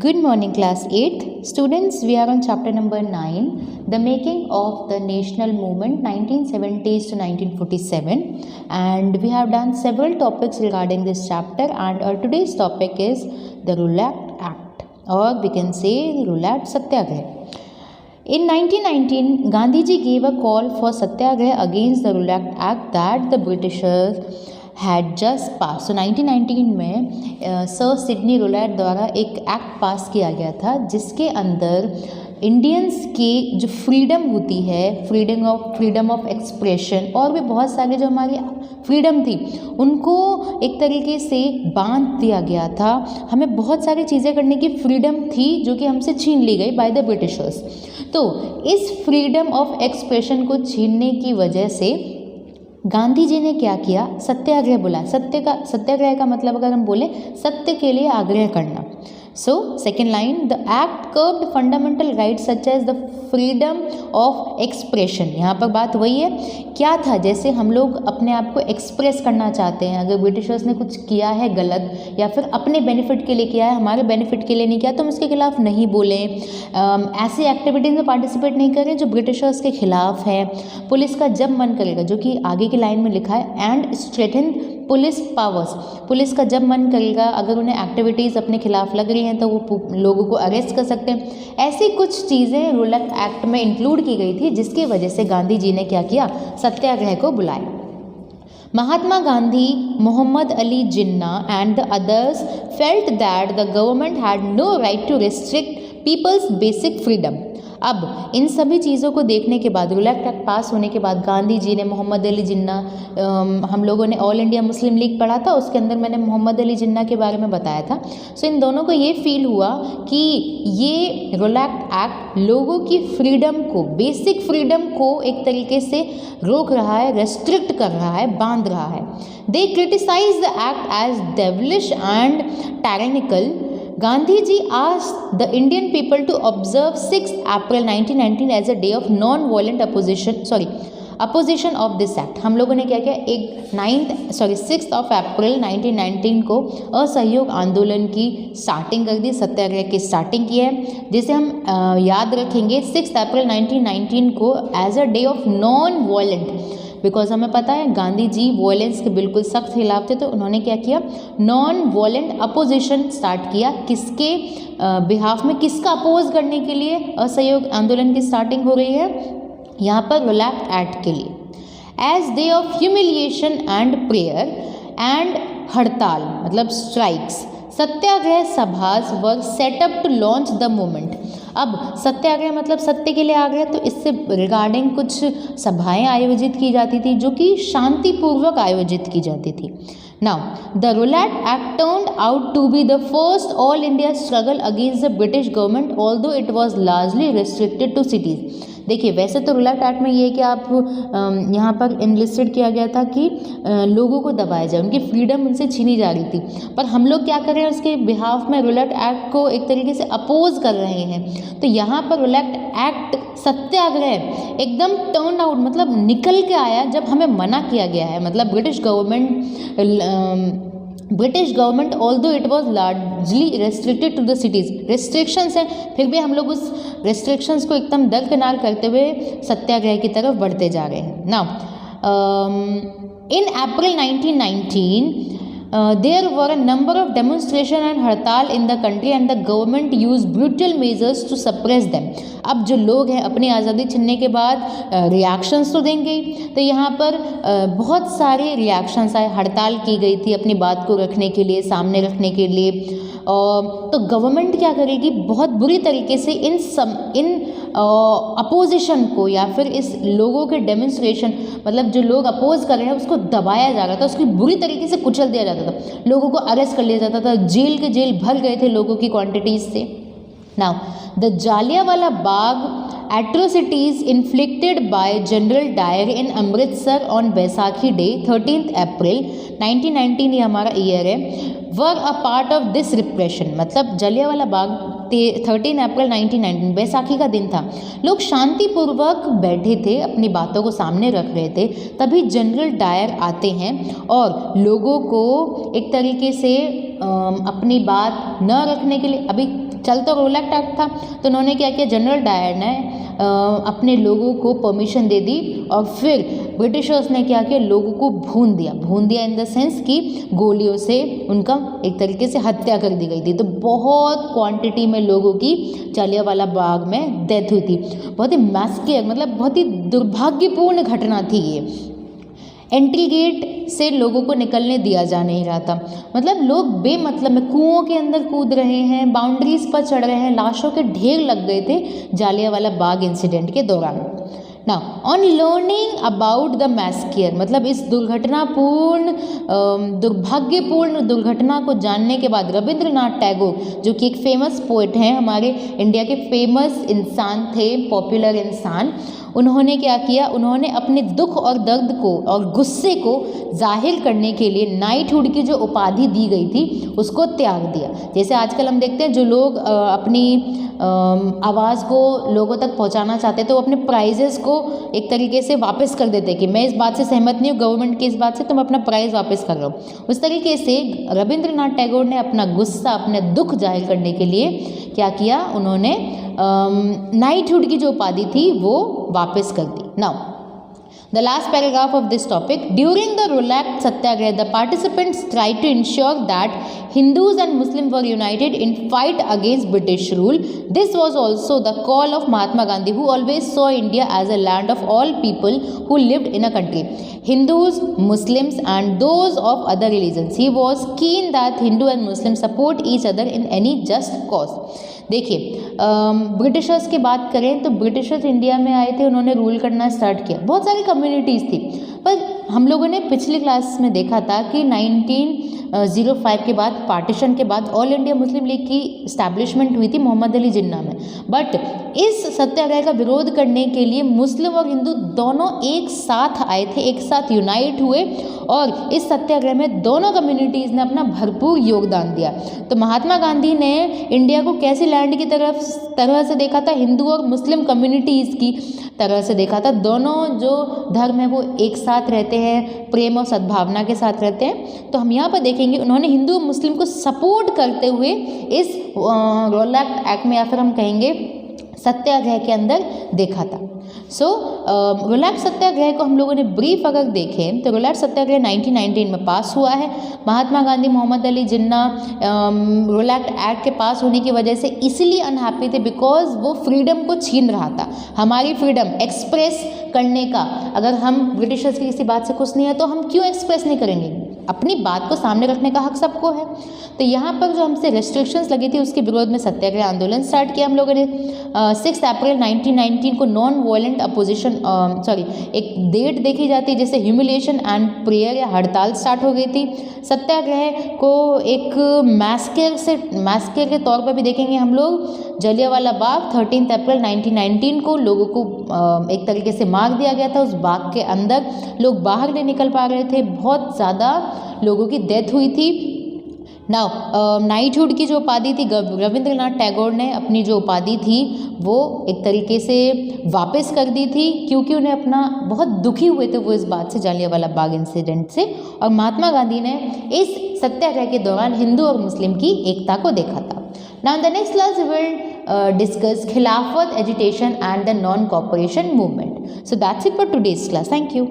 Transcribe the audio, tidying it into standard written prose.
Good morning, class 8th. Students, we are on chapter number 9, the making of the national movement 1970s to 1947, and we have done several topics regarding this chapter, and our today's topic is the Rowlatt Act, or we can say the Rowlatt Satyagraha. In 1919, Gandhiji gave a call for Satyagraha against the Rowlatt Act that the Britishers had just passed. So 1919 में sir Sydney Rowlatt द्वारा एक act पास किया गया था जिसके अंदर Indians की जो फ्रीडम होती है, फ्रीडम ऑफ एक्सप्रेशन और भी बहुत सारे जो हमारी फ्रीडम थी उनको एक तरीके से बांध दिया गया था। हमें बहुत सारी चीज़ें करने की फ्रीडम थी जो कि हमसे छीन ली गई बाय द ब्रिटिशर्स। तो इस फ्रीडम ऑफ एक्सप्रेशन को छीनने की वजह से गांधी जी ने क्या किया, सत्याग्रह बोला। सत्याग्रह का मतलब अगर हम बोले सत्य के लिए आग्रह करना। So second line, the act curbed fundamental right such as the freedom of expression. यहाँ पर बात वही है, क्या था, जैसे हम लोग अपने आप को एक्सप्रेस करना चाहते हैं, अगर ब्रिटिशर्स ने कुछ किया है गलत या फिर अपने बेनिफिट के लिए किया है, हमारे बेनिफिट के लिए नहीं किया, तो हम उसके खिलाफ नहीं बोलें, ऐसी एक्टिविटीज़ में पार्टिसिपेट नहीं करें जो ब्रिटिशर्स के खिलाफ है। पुलिस का जब मन करेगा, जो कि आगे की लाइन में लिखा है, and strengthen police powers, police का जब मन करेगा अगर उन्हें एक्टिविटीज़ अपने खिलाफ लग रही हैं तो वो लोगों को अरेस्ट कर सकते हैं। ऐसी कुछ चीज़ें रोलैट एक्ट में इंक्लूड की गई थी जिसकी वजह से गांधी जी ने क्या किया, सत्याग्रह को बुलाया। Mahatma Gandhi, Mohammad Ali Jinnah and the others felt that the government had no right to restrict people's basic freedom. अब इन सभी चीज़ों को देखने के बाद, रोलैट एक्ट पास होने के बाद गांधी जी ने, मोहम्मद अली जिन्ना, हम लोगों ने ऑल इंडिया मुस्लिम लीग पढ़ा था, उसके अंदर मैंने मोहम्मद अली जिन्ना के बारे में बताया था। सो इन दोनों को ये फील हुआ कि ये रोलैट एक्ट लोगों की फ्रीडम को, बेसिक फ्रीडम को एक तरीके से रोक रहा है, रेस्ट्रिक्ट कर रहा है, बांध रहा है। They criticise the act as devilish and tyrannical. Gandhi ji asked the Indian people to observe 6th April 1919 as a day of non-violent opposition of this act। हम लोगों ने क्या किया, 6th of April 1919 को असहयोग आंदोलन की स्टार्टिंग कर दी, सत्याग्रह की स्टार्टिंग की है, जिसे हम याद रखेंगे 6th April 1919 को as a day of non violent, because हमें पता है गांधी जी वॉयलेंस के बिल्कुल सख्त खिलाफ थे, तो उन्होंने क्या किया, नॉन वॉयलेंट अपोजिशन स्टार्ट किया। किसके बिहाफ में, किसका अपोज करने के लिए असहयोग आंदोलन की स्टार्टिंग हो रही है, यहाँ पर रोलैट एक्ट के लिए। As day of humiliation and prayer and hartal मतलब स्ट्राइक्स, सत्याग्रह सभास were set up to launch the movement. अब सत्याग्रह मतलब सत्य के लिए आग्रह, तो इससे रिगार्डिंग कुछ सभाएं आयोजित की जाती थी जो कि शांतिपूर्वक आयोजित की जाती थी। Now the Rowlatt Act turned out to be the first all India struggle against the British government, although it was largely restricted to cities. देखिए, वैसे तो रोलैट एक्ट में ये है कि आप यहाँ पर इनलिस्टेड किया गया था कि लोगों को दबाया जाए, उनकी फ्रीडम उनसे छीनी जा रही थी, पर हम लोग क्या कर रहे हैं, उसके बिहाफ में रोलैट एक्ट को एक तरीके से अपोज कर रहे हैं। तो यहाँ पर रोलैट एक्ट सत्याग्रह एकदम टर्न आउट मतलब निकल के आया जब हमें मना किया गया है, मतलब British government although it was largely restricted to the cities, restrictions हैं, फिर भी हम लोग उस रिस्ट्रिक्शंस को एकदम दरकिनार करते हुए सत्याग्रह की तरफ बढ़ते जा रहे हैं। Now in April 1919 there were a number of demonstration and हड़ताल in the country and the government used brutal measures to suppress them। अब जो लोग हैं अपनी आज़ादी छीनने के बाद रिएक्शंस तो देंगे ही, तो यहाँ पर बहुत सारे रिएक्शंस आए, हड़ताल की गई थी अपनी बात को रखने के लिए, सामने रखने के लिए। तो गवर्नमेंट क्या करेगी, बहुत बुरी तरीके से इन अपोजिशन को या फिर इस लोगों के डेमोन्स्ट्रेशन मतलब जो लोग अपोज कर रहे हैं उसको दबाया जा रहा था, उसकी बुरी तरीके से कुचल दिया जाता था, लोगों को अरेस्ट कर लिया जाता था, जेल के जेल भर गए थे लोगों की क्वांटिटीज़ से। Now the Jallianwala Bagh atrocities inflicted by General Dyer in Amritsar on Baisakhi Day 13th April 1919 ये हमारा ईयर है, were a part of this repression। मतलब जलियांवाला बाग 13 अप्रैल 1919 बैसाखी का दिन था, लोग शांतिपूर्वक बैठे थे, अपनी बातों को सामने रख रहे थे, तभी जनरल डायर आते हैं और लोगों को एक तरीके से अपनी बात न रखने के लिए, अभी चल तो रोल एक्ट था, तो उन्होंने क्या किया, जनरल डायर ने अपने लोगों को परमिशन दे दी और फिर ब्रिटिशर्स ने क्या किया, लोगों को भून दिया इन द सेंस कि गोलियों से उनका एक तरीके से हत्या कर दी गई थी। तो बहुत क्वांटिटी में लोगों की जलियांवाला बाग में डेथ हुई थी। बहुत ही मैस्केयर, मतलब बहुत ही दुर्भाग्यपूर्ण घटना थी ये। एंट्री गेट से लोगों को निकलने दिया जा नहीं रहा था, मतलब लोग बेमतलब में कुओं के अंदर कूद रहे हैं, बाउंड्रीज पर चढ़ रहे हैं, लाशों के ढेर लग गए थे जालियांवाला बाग इंसिडेंट के दौरान। Now on learning about the massacre, मतलब इस दुर्भाग्यपूर्ण दुर्घटना को जानने के बाद रविंद्रनाथ टैगोर, जो कि एक फेमस पोएट हैं, हमारे इंडिया के फेमस इंसान थे, पॉपुलर इंसान, उन्होंने क्या किया, उन्होंने अपने दुख और दर्द को और गुस्से को जाहिर करने के लिए नाइटहुड की जो उपाधि दी गई थी उसको त्याग दिया। जैसे आजकल हम देखते हैं जो लोग अपनी आवाज़ को लोगों तक पहुंचाना चाहते हैं तो वो अपने प्राइजेस को एक तरीके से वापस कर देते हैं कि मैं इस बात से सहमत नहीं हूँ गवर्नमेंट की इस बात से, तो मैं अपना प्राइज़ वापस कर रहा हूँ। उस तरीके से रविंद्रनाथ टैगोर ने अपना गुस्सा, अपने दुख जाहिर करने के लिए क्या किया, उन्होंने नाइटहुड की जो उपाधि थी वो वापस कर दी। Now the last paragraph of this topic, during the Rolak Satyagraha the participants tried to ensure that Hindus and Muslims were united in fight against British rule. This was also the call of Mahatma Gandhi, who always saw India as a land of all people who lived in a country, Hindus, Muslims and those of other religions. He was keen that Hindu and Muslims support each other in any just cause. देखिए Britishers की बात करें तो Britishers India में आए थे, उन्होंने rule करना स्टार्ट किया, बहुत सारी कम्युनिटीज़ थी, पर हम लोगों ने पिछली क्लास में देखा था कि 1905 के बाद, पार्टीशन के बाद ऑल इंडिया मुस्लिम लीग की इस्टेब्लिशमेंट हुई थी मोहम्मद अली जिन्ना में। बट इस सत्याग्रह का विरोध करने के लिए मुस्लिम और हिंदू दोनों एक साथ आए थे, एक साथ यूनाइट हुए और इस सत्याग्रह में दोनों कम्युनिटीज़ ने अपना भरपूर योगदान दिया। तो महात्मा गांधी ने इंडिया को कैसी लैंड की तरह से देखा था, हिंदू और मुस्लिम कम्युनिटीज़ की तरह से देखा था। दोनों जो धर्म है वो एक साथ रहते हैं, प्रेम और सद्भावना के साथ रहते हैं। तो हम यहाँ पर देखेंगे उन्होंने हिंदू और मुस्लिम को सपोर्ट करते हुए इस रोलैक्ट एक्ट में, या फिर हम कहेंगे सत्याग्रह के अंदर देखा था। सो रोलैक्ट सत्याग्रह को हम लोगों ने ब्रीफ अगर देखें तो रोलैक्ट सत्याग्रह 1919 में पास हुआ है। महात्मा गांधी, मोहम्मद अली जिन्ना रोलैक्ट एक्ट के पास होने की वजह से इसलिए अनहैप्पी थे बिकॉज वो फ्रीडम को छीन रहा था, हमारी फ्रीडम एक्सप्रेस करने का। अगर हम ब्रिटिशर्स की किसी बात से खुश नहीं है तो हम क्यों एक्सप्रेस नहीं करेंगे, अपनी बात को सामने रखने का हक सबको है। तो यहाँ पर जो हमसे रेस्ट्रिक्शंस लगी थी उसके विरोध में सत्याग्रह आंदोलन स्टार्ट किया हम लोगों ने। 6 अप्रैल 1919 को नॉन वायलेंट अपोजिशन एक डेट देखी जाती है जैसे ह्यूमिलिएशन एंड प्रेयर या हड़ताल स्टार्ट हो गई थी। सत्याग्रह को एक मैस्केयर के तौर पर भी देखेंगे हम लोग। जलियांवाला बाग 13 अप्रैल 1919 को लोगों को एक तरीके से मार दिया गया था। उस बाग के अंदर लोग बाहर नहीं निकल पा रहे थे, बहुत ज़्यादा लोगों की डेथ हुई थी। नाउ नाइटहुड की जो उपाधि थी, रविंद्रनाथ टैगोर ने अपनी जो उपाधि थी वो एक तरीके से वापस कर दी थी क्योंकि उन्हें अपना बहुत दुखी हुए थे वो इस बात से, जालियांवाला बाग इंसिडेंट से। और महात्मा गांधी ने इस सत्याग्रह के दौरान हिंदू और मुस्लिम की एकता को देखा था। Now the next class will discuss Khilafat agitation and the non cooperation movement. So that's it for today's class. Thank you.